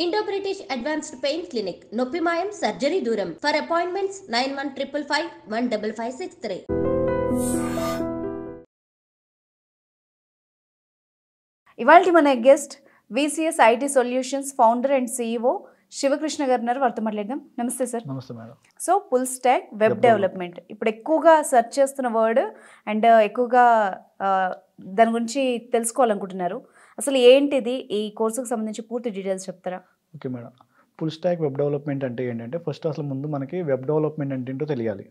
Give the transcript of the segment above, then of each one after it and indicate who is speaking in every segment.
Speaker 1: Indo British advanced pain clinic నొప్పి మాయం surgery దూరం ఫర్ అపాయింట్మెంట్స్ 9155515563.
Speaker 2: ఇవాల్టి మన guest VCS IT solutions founder and CEO Shivakrishna గారు ఉన్నారు. వారితో మాట్లాడదాం. నమస్తే సార్.
Speaker 3: నమస్తే madam.
Speaker 2: So full stack web development ఇప్పుడు ఎక్కువగా సెర్చ్ చేస్తున్న వర్డ్ అండ్ ఎక్కువగా దాని గురించి తెలుసుకోవాలనుకుంటున్నారు. అసలు ఏంటిది, ఈ కోర్సుకు సంబంధించి పూర్తి డీటెయిల్స్ చెప్తారా?
Speaker 3: Okay madam. Full stack web development అంటే ఏంటంటే ఫస్ట్ అసలు ముందు మనకి వెబ్ డెవలప్మెంట్ అంటే ఏంటో తెలియాలి.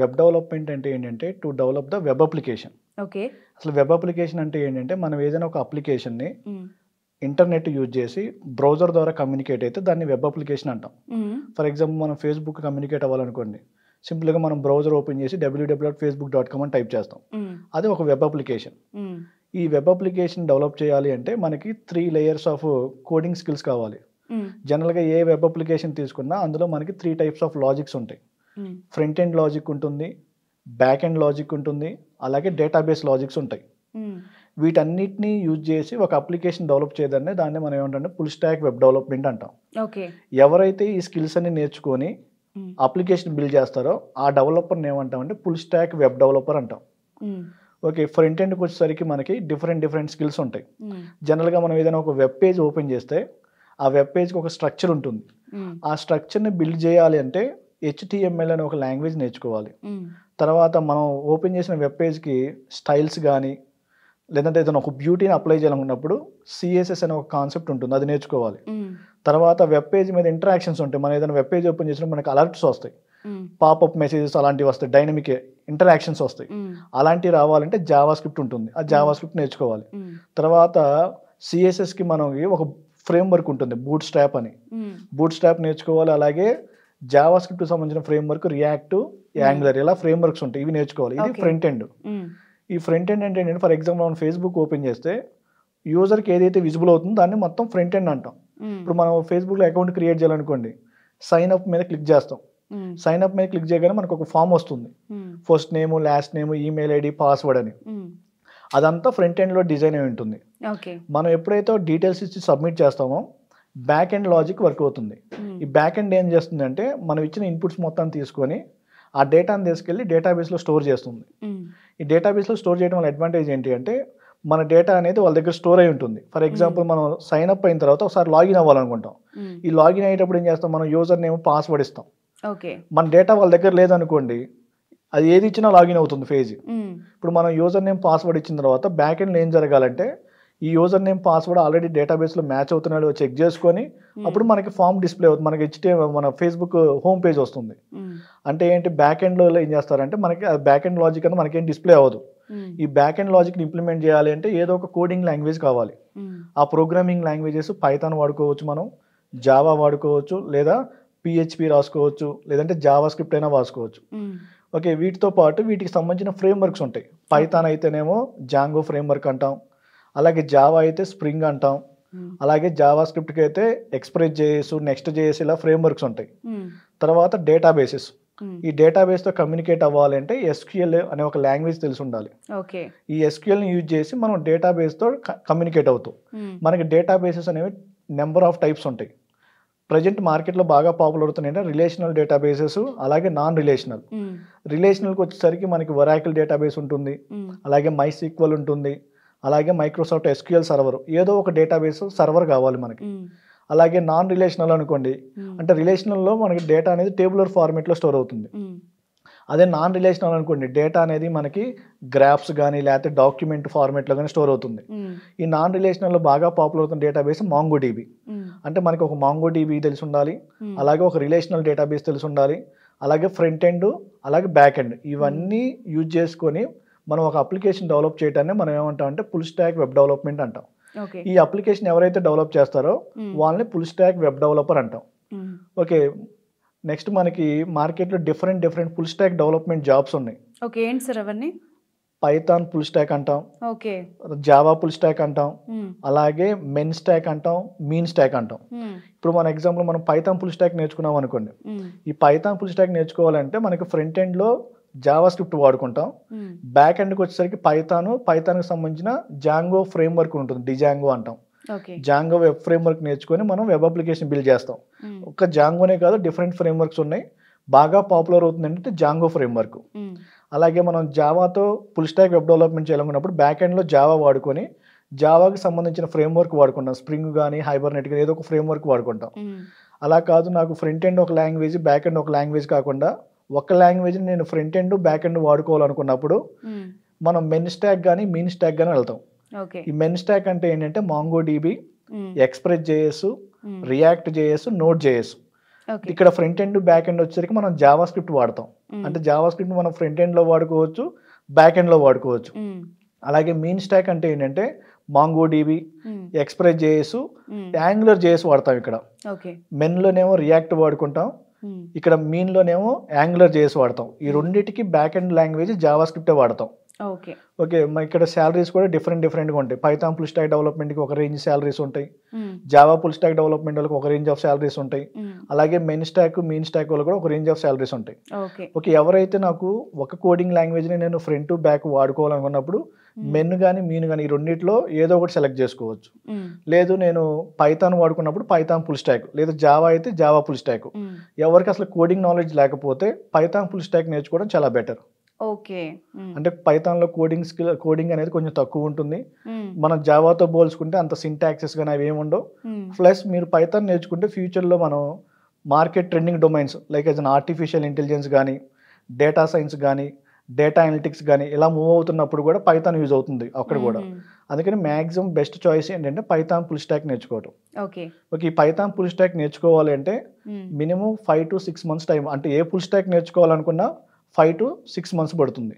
Speaker 3: వెబ్ డెవలప్మెంట్ అంటే ఏంటంటే to develop the web application.
Speaker 2: Okay.
Speaker 3: అసలు వెబ్ అప్లికేషన్ అంటే ఏంటంటే మనం ఏదైనా ఒక అప్లికేషన్ని ఇంటర్నెట్ యూజ్ చేసి బ్రౌజర్ ద్వారా కమ్యూనికేట్ అయితే దాన్ని వెబ్ అప్లికేషన్ అంటాం. ఫర్ ఎగ్జాంపుల్ మనం ఫేస్బుక్ కమ్యూనికేట్ అవ్వాలనుకోండి, సింపుల్గా మనం బ్రౌజర్ ఓపెన్ చేసి www.facebook.com అని టైప్ చేస్తాం. అది ఒక వెబ్ అప్లికేషన్. ఈ వెబ్ అప్లికేషన్ డెవలప్ చేయాలి అంటే మనకి 3 layers ఆఫ్ కోడింగ్ స్కిల్స్ కావాలి. జనరల్గా ఏ వెబ్ అప్లికేషన్ తీసుకున్నా అందులో మనకి 3 types ఆఫ్ లాజిక్స్ ఉంటాయి. ఫ్రంట్ ఎండ్ లాజిక్ ఉంటుంది, బ్యాక్ ఎండ్ లాజిక్ ఉంటుంది, అలాగే డేటాబేస్ లాజిక్స్ ఉంటాయి. వీటన్నిటిని యూజ్ చేసి ఒక అప్లికేషన్ డెవలప్ చేయడాన్ని దాన్ని మనం ఏమంటే ఫుల్ స్టాక్ వెబ్ డెవలప్మెంట్ అంటాం. ఎవరైతే ఈ స్కిల్స్ అన్ని నేర్చుకొని అప్లికేషన్ బిల్డ్ చేస్తారో ఆ డెవలపర్ని ఏమంటామంటే ఫుల్ స్టాక్ వెబ్ డెవలపర్ అంటాం. ఓకే. ఫ్రంట్ ఎండ్కి వచ్చేసరికి మనకి డిఫరెంట్ స్కిల్స్ ఉంటాయి. జనరల్గా మనం ఏదైనా ఒక వెబ్ పేజ్ ఓపెన్ చేస్తే ఆ వెబ్ పేజ్కి ఒక స్ట్రక్చర్ ఉంటుంది. ఆ స్ట్రక్చర్ని బిల్డ్ చేయాలి అంటే HTML అనే ఒక లాంగ్వేజ్ నేర్చుకోవాలి. తర్వాత మనం ఓపెన్ చేసిన వెబ్ పేజ్కి స్టైల్స్ కానీ లేదంటే ఏదైనా ఒక బ్యూటీని అప్లై చేయాలనుకున్నప్పుడు CSS అనే ఒక కాన్సెప్ట్ ఉంటుంది, అది నేర్చుకోవాలి. తర్వాత వెబ్ పేజ్ మీద ఇంటరాక్షన్స్ ఉంటాయి. మనం ఏదైనా వెబ్ పేజ్ ఓపెన్ చేసినప్పుడు మనకి అలర్ట్స్ వస్తాయి, పాపప్ మెసేజెస్ అలాంటివి వస్తాయి, డైనమిక్ ఇంటరాక్షన్స్ వస్తాయి. అలాంటివి రావాలంటే జావా స్క్రిప్ట్ ఉంటుంది, ఆ జావా స్క్రిప్ట్ నేర్చుకోవాలి. తర్వాత CSSకి మనకి ఒక ఫ్రేమ్వర్క్ ఉంటుంది బూట్ స్ట్రాప్ అని, బూట్ స్ట్రాప్ నేర్చుకోవాలి. అలాగే జావా స్క్రిప్ట్కి సంబంధించిన ఫ్రేమ్వర్క్ రియాక్ట్, యాంగులర్, ఇలా ఫ్రేమ్వర్క్స్ ఉంటాయి, ఇవి నేర్చుకోవాలి. ఇది ఫ్రంట్ ఎండ్. ఈ ఫ్రంట్ ఎండ్ అంటే ఏంటంటే ఫర్ ఎగ్జాంపుల్ మనం ఫేస్బుక్ ఓపెన్ చేస్తే యూజర్కి ఏదైతే విజిబుల్ అవుతుందో దాన్ని మొత్తం ఫ్రంట్ ఎండ్ అంటాం. ఇప్పుడు మనం ఫేస్బుక్లో అకౌంట్ క్రియేట్ చేయాలనుకోండి, సైన్ అప్ మీద క్లిక్ చేస్తాం. సైన్ అప్ మీద క్లిక్ చేయగానే మనకు ఒక ఫామ్ వస్తుంది, first name, last name, email ID, password అని. అదంతా ఫ్రంట్ ఎండ్లో డిజైన్ అయి ఉంటుంది. మనం ఎప్పుడైతే డీటెయిల్స్ ఇచ్చి సబ్మిట్ చేస్తామో బ్యాక్ ఎండ్ లాజిక్ వర్క్ అవుతుంది. ఈ బ్యాక్ ఎండ్ ఏం చేస్తుంది అంటే మనం ఇచ్చిన ఇన్పుట్స్ మొత్తం తీసుకొని ఆ డేటాను తీసుకెళ్ళి డేటాబేస్లో స్టోర్ చేస్తుంది. ఈ డేటాబేస్లో స్టోర్ చేయడం వల్ల అడ్వాంటేజ్ ఏంటి అంటే మన డేటా అనేది వాళ్ళ దగ్గర స్టోర్ అయి ఉంటుంది. ఫర్ ఎగ్జాంపుల్ మనం సైన్ అప్ అయిన తర్వాత ఒకసారి లాగిన్ అవ్వాలనుకుంటాం. ఈ లాగిన్ అయ్యేటప్పుడు ఏం చేస్తాం, మనం యూజర్ నేమ్, పాస్వర్డ్ ఇస్తాం. మన డేటా వాళ్ళ దగ్గర లేదనుకోండి, అది ఏది ఇచ్చినా లాగిన్ అవుతుంది పేజ్. ఇప్పుడు మనం యూజర్ నేమ్, పాస్వర్డ్ ఇచ్చిన తర్వాత బ్యాక్ ఎండ్లో ఏం జరగాలంటే ఈ యూజర్ నేమ్, పాస్వర్డ్ ఆల్రెడీ డేటాబేస్లో మ్యాచ్ అవుతున్నాడో చెక్ చేసుకొని అప్పుడు మనకి ఫామ్ డిస్ప్లే అవుతుంది, మనకి మన ఫేస్బుక్ హోమ్ పేజ్ వస్తుంది. అంటే ఏంటి, బ్యాక్ ఎండ్లో ఏం చేస్తారంటే మనకి బ్యాక్ ఎండ్ లాజిక్ అనేది మనకేం డిస్ప్లే అవ్వదు. ఈ బ్యాక్ ఎండ్ లాజిక్ని ఇంప్లిమెంట్ చేయాలి అంటే ఏదో ఒక కోడింగ్ లాంగ్వేజ్ కావాలి. ఆ ప్రోగ్రామింగ్ లాంగ్వేజెస్ పైథాన్ వాడుకోవచ్చు, మనం జావా వాడుకోవచ్చు, లేదా PHP రాసుకోవచ్చు, లేదంటే జావా స్క్రిప్ట్ అయినా రాసుకోవచ్చు. ఓకే. వీటితో పాటు వీటికి సంబంధించిన ఫ్రేమ్వర్క్స్ ఉంటాయి. పైథాన్ అయితేనేమో జాంగో ఫ్రేమ్వర్క్ అంటాం, అలాగే జావా అయితే స్ప్రింగ్ అంటాం, అలాగే జావా స్క్రిప్ట్కి అయితే Express.js, Next.js ఇలా ఫ్రేమ్వర్క్స్ ఉంటాయి. తర్వాత డేటాబేసెస్, ఈ డేటాబేస్తో కమ్యూనికేట్ అవ్వాలంటే SQL అనే ఒక లాంగ్వేజ్ తెలిసి ఉండాలి. ఈ SQLని యూజ్ చేసి మనం డేటాబేస్తో కమ్యూనికేట్ అవుతాం. మనకి డేటాబేసెస్ అనేవి నెంబర్ ఆఫ్ టైప్స్ ఉంటాయి. ప్రజెంట్ మార్కెట్లో బాగా పాపులర్ అవుతున్నాయంటే రిలేషనల్ డేటాబేసెస్, అలాగే నాన్ రిలేషనల్. రిలేషనల్కి వచ్చేసరికి మనకి ఒరాకిల్ డేటాబేస్ ఉంటుంది, అలాగే MySQL ఉంటుంది, అలాగే మైక్రోసాఫ్ట్ SQL సర్వర్, ఏదో ఒక డేటాబేస్ సర్వర్ కావాలి మనకి. అలాగే నాన్ రిలేషనల్ అనుకోండి, అంటే రిలేషనల్లో మనకి డేటా అనేది టేబులర్ ఫార్మేట్లో స్టోర్ అవుతుంది. అదే నాన్ రిలేషనల్ అనుకోండి, డేటా అనేది మనకి గ్రాఫ్స్ కానీ లేకపోతే డాక్యుమెంట్ ఫార్మేట్లో కానీ స్టోర్ అవుతుంది. ఈ నాన్ రిలేషనల్లో బాగా పాపులర్ అవుతున్న డేటాబేస్ MongoDB. అంటే మనకి ఒక MongoDB తెలిసి ఉండాలి, అలాగే ఒక రిలేషనల్ డేటాబేస్ తెలిసి ఉండాలి, అలాగే ఫ్రంట్ ఎండ్, అలాగే బ్యాక్ ఎండ్, ఇవన్నీ యూజ్ చేసుకొని మనం ఒక అప్లికేషన్ డెవలప్ చేయడాన్ని మనం ఏమంటాం అంటే ఫుల్ స్టాక్ వెబ్ డెవలప్మెంట్ అంటాం. ఈ అప్లికేషన్ ఎవరైతే డెవలప్ చేస్తారో వాళ్ళని ఫుల్ స్టాక్ వెబ్ డెవలపర్ అంటాం. ఓకే. నెక్స్ట్ మనకి మార్కెట్లో different full stack development jobs ఉన్నాయి.
Speaker 2: ఏంటి సార్ అవన్నీ?
Speaker 3: పైథాన్ ఫుల్ స్టాక్ అంటాం, జావా ఫుల్ స్టాక్ అంటాం, అలాగే మెన్ స్టాక్ అంటాం, మీన్ స్టాక్ అంటాం. ఇప్పుడు మన ఎగ్జాంపుల్ మనం పైథాన్ ఫుల్ స్టాక్ నేర్చుకున్నాం అనుకోండి, ఈ పైథాన్ ఫుల్ స్టాక్ నేర్చుకోవాలంటే మనకి ఫ్రంట్ ఎండ్లో జావా స్క్రిప్ట్ వాడుకుంటాం, బ్యాక్ ఎండ్కి వచ్చేసరికి పైథాన్కి సంబంధించిన జాంగో ఫ్రేమ్వర్క్ ఉంటుంది, డిజాంగో అంటాం.
Speaker 2: ఓకే.
Speaker 3: జాంగో వెబ్ ఫ్రేమ్వర్క్ నేర్చుకొని మనం వెబ్ అప్లికేషన్ బిల్డ్ చేస్తాం. ఒక్క జాంగోనే కాదు, డిఫరెంట్ ఫ్రేమ్వర్క్స్ ఉన్నాయి. బాగా పాపులర్ అవుతుంది అంటే జాంగో ఫ్రేమ్వర్క్. అలాగే మనం జావాతో ఫుల్ స్టాక్ వెబ్ డెవలప్మెంట్ చేయాలనుకున్నప్పుడు బ్యాక్ ఎండ్లో జావా వాడుకొని జావాకి సంబంధించిన ఫ్రేమ్వర్క్ వాడుకుంటాం. స్ప్రింగ్ కానీ హైబర్నెట్ కానీ ఏదో ఒక ఫ్రేమ్వర్క్ వాడుకుంటాం. అలా కాదు, నాకు ఫ్రంట్ ఎండ్ ఒక లాంగ్వేజ్, బ్యాక్ ఎండ్ ఒక లాంగ్వేజ్ కాకుండా ఒక లాంగ్వేజ్ని నేను ఫ్రంట్ ఎండ్ బ్యాక్ ఎండ్ వాడుకోవాలనుకున్నప్పుడు మనం మెన్ స్టాక్ కానీ మీన్ స్టాక్ కానీ వెళ్తాం. ఈ మెన్ స్టాక్ అంటే ఏంటంటే Mongo DB, Express JS, React JS, Node JS. ఇక్కడ ఫ్రంట్ ఎండ్ బ్యాక్ ఎండ్ వచ్చేసరికి మనం జావా స్క్రిప్ట్ వాడతాం. అంటే జావా స్క్రిప్ట్ మనం ఫ్రంట్ ఎండ్లో వాడుకోవచ్చు, బ్యాక్ ఎండ్లో వాడుకోవచ్చు. అలాగే మీన్ స్టాక్ అంటే ఏంటంటే Mongo DB, Express JS, Angular JS వాడతాం. ఇక్కడ మెన్లోనేమో రియాక్ట్ వాడుకుంటాం, ఇక్కడ మీన్లోనేమో యాంగులర్ జేఎస్ వాడతాం. ఈ రెండింటికి బ్యాక్ ఎండ్ లాంగ్వేజ్ జావా స్క్రిప్టే వాడతాం. ఓకే, ఇక్కడ శాలరీస్ కూడా డిఫరెంట్గా ఉంటాయి. పైథాన్ ఫుల్ స్టాక్ డెవలప్మెంట్కి ఒక రేంజ్ శాలరీస్ ఉంటాయి, జావా ఫుల్ స్టాక్ డెవలప్మెంట్ వాళ్ళకి ఒక రేంజ్ ఆఫ్ శాలరీస్ ఉంటాయి, అలాగే మెన్ స్టాక్ మీన్ స్టాక్ వాళ్ళకి కూడా ఒక రేంజ్ ఆఫ్ శాలరీస్ ఉంటాయి. ఓకే, ఎవరైతే నాకు ఒక కోడింగ్ లాంగ్వేజ్ని నేను ఫ్రంట్ బ్యాక్ వాడుకోవాలనుకున్నప్పుడు మెన్ కానీ మీన్ కానీ ఈ రెండింటిలో ఏదో ఒకటి సెలెక్ట్ చేసుకోవచ్చు. లేదు నేను పైథాన్ వాడుకున్నప్పుడు పైథాన్ ఫుల్ స్టాక్, లేదా జావా అయితే జావా ఫుల్ స్టాక్. ఎవరికి అసలు కోడింగ్ నాలెడ్జ్ లేకపోతే పైథాన్ ఫుల్ స్టాక్ నేర్చుకోవడం చాలా బెటర్.
Speaker 2: ఓకే,
Speaker 3: అంటే పైథాన్లో కోడింగ్ అనేది కొంచెం తక్కువ ఉంటుంది. మనం జావాతో పోల్చుకుంటే అంత సింటాక్సెస్ కానీ అవి ఏమి ఉండవు. ప్లస్ మీరు పైథాన్ నేర్చుకుంటే ఫ్యూచర్లో మనం market trending domains like as an artificial intelligence కానీ, డేటా సైన్స్ కానీ, డేటా అనలిటిక్స్ కానీ ఇలా మూవ్ అవుతున్నప్పుడు కూడా పైథాన్ యూజ్ అవుతుంది అక్కడ కూడా. అందుకని మ్యాక్సిమం బెస్ట్ చాయిస్ ఏంటంటే పైథాన్ ఫుల్ స్టాక్ నేర్చుకోవడం. ఓకే, ఈ పైథాన్ ఫుల్ స్టాక్ నేర్చుకోవాలి అంటే మినిమం 5 to 6 months టైం. అంటే ఏ ఫుల్ స్టాక్ నేర్చుకోవాలనుకున్నా 5 to 6 months పడుతుంది.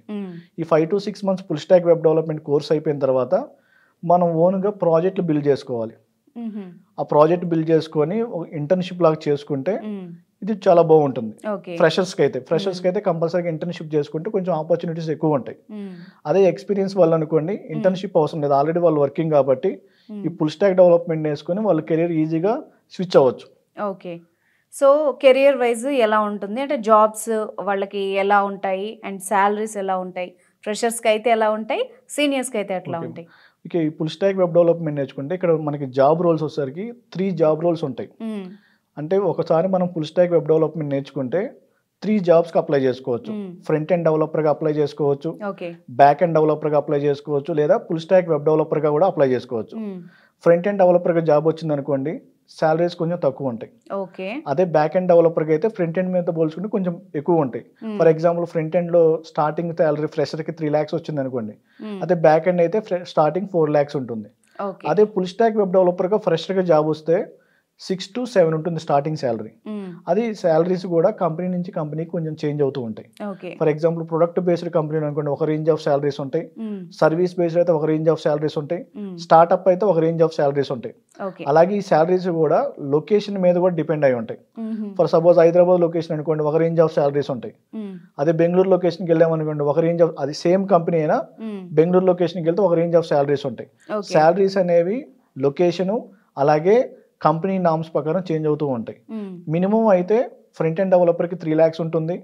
Speaker 3: ఈ 5 to 6 months full stack web development course అయిపోయిన తర్వాత మనం ఓన్గా ప్రాజెక్టులు బిల్డ్ చేసుకోవాలి. ఆ ప్రాజెక్ట్ బిల్డ్ చేసుకొని ఇంటర్న్షిప్ లాగా చేసుకుంటే ఇది చాలా బాగుంటుంది. ఫ్రెషర్స్కి అయితే కంపల్సరీగా ఇంటర్న్షిప్ చేసుకుంటే కొంచెం ఆపర్చునిటీస్ ఎక్కువ ఉంటాయి. అదే ఎక్స్పీరియన్స్ వాళ్ళు అనుకోండి ఇంటర్న్షిప్ అవసరం లేదు, ఆల్రెడీ వాళ్ళు వర్కింగ్ కాబట్టి ఈ ఫుల్ స్టాక్ డెవలప్మెంట్ నేర్చుకొని వాళ్ళ కెరీర్ ఈజీగా స్విచ్ అవ్వచ్చు.
Speaker 2: ఓకే, సో కెరియర్ వైజ్ ఎలా ఉంటుంది అంటే జాబ్స్ వాళ్ళకి ఎలా ఉంటాయి అండ్ శాలరీస్ ఎలా ఉంటాయి, ఫ్రెషర్స్కి అయితే ఎలా ఉంటాయి, సీనియర్స్కి అయితే ఎట్లా ఉంటాయి?
Speaker 3: ఓకే, ఈ ఫుల్ స్టాక్ వెబ్ డెవలప్మెంట్ నేర్చుకుంటే ఇక్కడ మనకి జాబ్ రోల్స్ వచ్చేసరికి 3 జాబ్ రోల్స్ ఉంటాయి. అంటే ఒకసారి మనం ఫుల్ స్టాక్ వెబ్ డెవలప్మెంట్ నేర్చుకుంటే 3 jobsకి అప్లై చేసుకోవచ్చు. ఫ్రంట్ ఎండ్ డెవలపర్గా అప్లై చేసుకోవచ్చు, బ్యాక్ ఎండ్ డెవలపర్గా అప్లై చేసుకోవచ్చు, లేదా ఫుల్ స్టాక్ వెబ్ డెవలపర్గా కూడా అప్లై చేసుకోవచ్చు. ఫ్రంట్ ఎండ్ డెవలపర్గా జాబ్ వచ్చింది అనుకోండి సాలరీస్ కొంచెం తక్కువ ఉంటాయి. అదే బ్యాక్ ఎండ్ డెవలపర్గా అయితే ఫ్రంట్ ఎండ్ మీద పోల్చుకుంటే కొంచెం ఎక్కువ ఉంటాయి. ఫర్ ఎగ్జాంపుల్ ఫ్రంట్ ఎండ్లో స్టార్టింగ్ సాలరీ ఫ్రెషర్కి 3 lakhs వచ్చింది అనుకోండి, అదే బ్యాక్ ఎండ్ అయితే స్టార్టింగ్ 4 lakhs ఉంటుంది. అదే ఫుల్ స్టాక్ వెబ్ డెవలపర్గా ఫ్రెషర్గా జాబ్ వస్తే 6 to 7 ఉంటుంది స్టార్టింగ్ శాలరీ. అది శాలరీస్ కూడా కంపెనీ నుంచి కంపెనీకి కొంచెం చేంజ్ అవుతూ ఉంటాయి. For example product based company అనుకోండి ఒక రేంజ్ ఆఫ్ శాలరీస్ ఉంటాయి, సర్వీస్ బేస్డ్ అయితే ఒక రేంజ్ ఆఫ్ శాలరీస్ ఉంటాయి, స్టార్ట్అప్ అయితే ఒక రేంజ్ ఆఫ్ శాలరీస్ ఉంటాయి. అలాగే ఈ శాలరీస్ కూడా లొకేషన్ మీద కూడా డిపెండ్ అయి ఉంటాయి. ఫర్ సపోజ్ హైదరాబాద్ లొకేషన్ అనుకోండి ఒక రేంజ్ ఆఫ్ శాలరీస్ ఉంటాయి. అదే బెంగళూరు లొకేషన్కి వెళ్ళామనుకోండి ఒక రేంజ్ ఆఫ్, అది సేమ్ కంపెనీ అయినా బెంగళూరు లొకేషన్కి వెళ్తే ఒక రేంజ్ ఆఫ్ శాలరీస్ ఉంటాయి. శాలరీస్ అనేవి లొకేషను అలాగే కంపెనీ నామ్స్ ప్రకారం చేంజ్ అవుతూ ఉంటాయి. మినిమం అయితే ఫ్రంట్ ఎండ్ డెవలపర్కి 3 lakhs ఉంటుంది,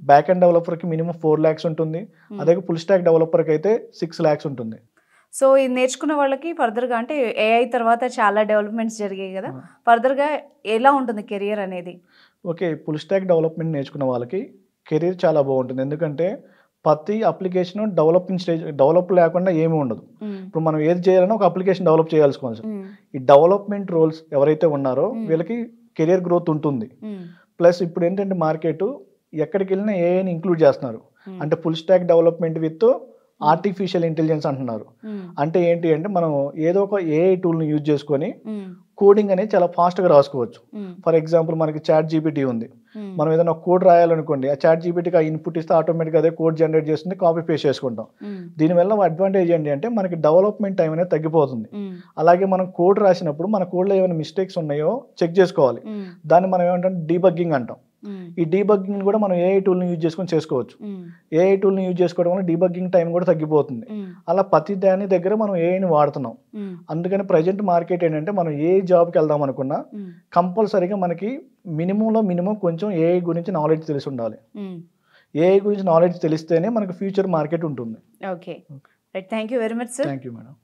Speaker 3: బ్యాక్ ఎండ్ డెవలపర్కి మినిమం 4 lakhs ఉంటుంది, అదే ఫుల్ స్టాక్ డెవలపర్కి అయితే 6 lakhs ఉంటుంది.
Speaker 2: సో ఇది నేర్చుకున్న వాళ్ళకి ఫర్దర్గా అంటే ఏఐ తర్వాత చాలా డెవలప్మెంట్స్ జరిగాయి కదా, ఫర్దర్గా ఎలా ఉంటుంది కెరియర్ అనేది?
Speaker 3: ఓకే, ఫుల్ స్టాక్ డెవలప్మెంట్ నేర్చుకున్న వాళ్ళకి కెరీర్ చాలా బాగుంటుంది. ఎందుకంటే ప్రతి అప్లికేషన్ డెవలప్ లేకుండా ఏమీ ఉండదు. ఇప్పుడు మనం ఏది చేయాలన్నా ఒక అప్లికేషన్ డెవలప్ చేయాల్సుకోవాలి. ఈ డెవలప్మెంట్ రోల్స్ ఎవరైతే ఉన్నారో వీళ్ళకి కెరియర్ గ్రోత్ ఉంటుంది. ప్లస్ ఇప్పుడు ఏంటంటే మార్కెట్ ఎక్కడికి వెళ్ళినా ఏఐని ఇంక్లూడ్ చేస్తున్నారు. అంటే full stack development with artificial intelligence అంటున్నారు. అంటే ఏంటి అంటే మనం ఏదో ఒక ఏఐ టూల్ని యూజ్ చేసుకొని కోడింగ్ అనేది చాలా ఫాస్ట్గా రాసుకోవచ్చు. ఫర్ ఎగ్జాంపుల్ మనకి చాట్ జీపీటీ ఉంది, మనం ఏదైనా కోడ్ రాయాలనుకోండి ఆ చాట్ జీపీటీకి ఆ ఇన్పుట్ ఇస్తే ఆటోమేటిక్గా అదే కోడ్ జనరేట్ చేస్తుంది, కాపీ పేస్ట్ చేసుకుంటాం. దీనివల్ల అడ్వాంటేజ్ ఏంటి అంటే మనకి డెవలప్మెంట్ టైం అనేది తగ్గిపోతుంది. అలాగే మనం కోడ్ రాసినప్పుడు మన కోడ్లో ఏమైనా మిస్టేక్స్ ఉన్నాయో చెక్ చేసుకోవాలి, దాన్ని మనం ఏమంటాం డీబగ్గింగ్ అంటాం. ఈ డీబగ్గింగ్ కూడా మనం ఏఐ టూల్ని యూజ్ చేసుకొని చేసుకోవచ్చు. ఏఐ టూల్ని యూజ్ చేసుకోవడం వల్ల డీబగ్గింగ్ టైం కూడా తగ్గిపోతుంది. అలా ప్రతి దాని దగ్గర మనం ఏఐని వాడుతున్నాం. అందుకని ప్రజెంట్ మార్కెట్ ఏంటంటే మనం ఏ జాబ్కి వెళ్దాం అనుకున్నా కంపల్సరీగా మనకి మినిమం కొంచెం ఏఐ గురించి నాలెడ్జ్ తెలిసి ఉండాలి. ఏఐ గురించి నాలెడ్జ్ తెలిస్తేనే మనకి ఫ్యూచర్ మార్కెట్ ఉంటుంది.
Speaker 2: Okay, right, thank you very much sir.
Speaker 3: Thank you madam.